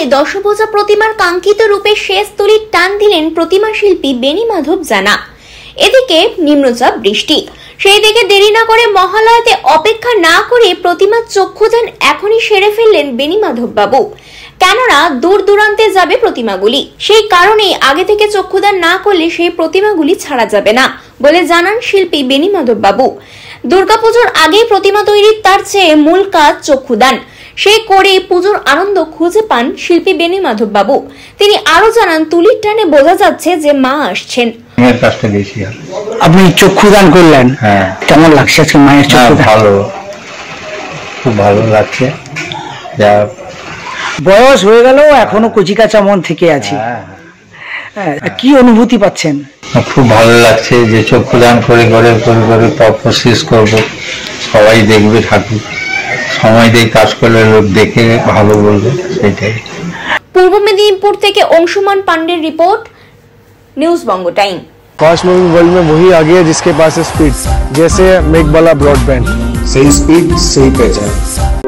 সালে দশভুজা প্রতিমার কাঙ্ক্ষিত রূপে শেষ তুলির টান দিলেন প্রতিমা শিল্পী বেনি মাধব জানা। এদিকে নিম্নচাপ বৃষ্টি, সেই দিকে দেরি না করে মহালয়াতে অপেক্ষা না করে প্রতিমার চক্ষুদান এখনই সেরে ফেললেন বেনি মাধব বাবু। কেননা দূর দূরান্তে যাবে প্রতিমাগুলি, সেই কারণেই আগে থেকে চক্ষুদান না করলে সেই প্রতিমাগুলি ছাড়া যাবে না বলে জানান শিল্পী বেনি মাধব বাবু। দুর্গাপুজোর আগেই প্রতিমা তৈরির তার চেয়ে মূল কাজ চক্ষুদান, সে করে পুজোর আনন্দ খুঁজে পান শিল্পী বেনি মাধব বাবু। তিনি আরো জানান, তুলির টানে বোঝা যাচ্ছে যে মা আসছেন। আপনি চক্ষুদান করলেন, কেমন লাগছে আজকে মায়ের চক্ষুদান? ভালো, খুব ভালো লাগছে। বয়স হয়ে গেল এখনো কচিকাঁচা মন থেকে আছে, কি অনুভূতি পাচ্ছেন? খুব ভালো লাগছে যে চক্ষুদান করে করে করে করে তপস্যা শেষ করবো, সবাই দেখবে, ঠাকুর সময় দিয়ে কাজ করলে লোক দেখে ভালো বলবে, সেটাই। পূর্ব মেদিনীপুর থেকে अंशुमान पांडेर report, news Bongo time. Fast moving world में वही आ गया जिसके पास स्पीड, जैसे मेघबाला ब्रॉडबैंड। सही स्पीड, सही पहचान।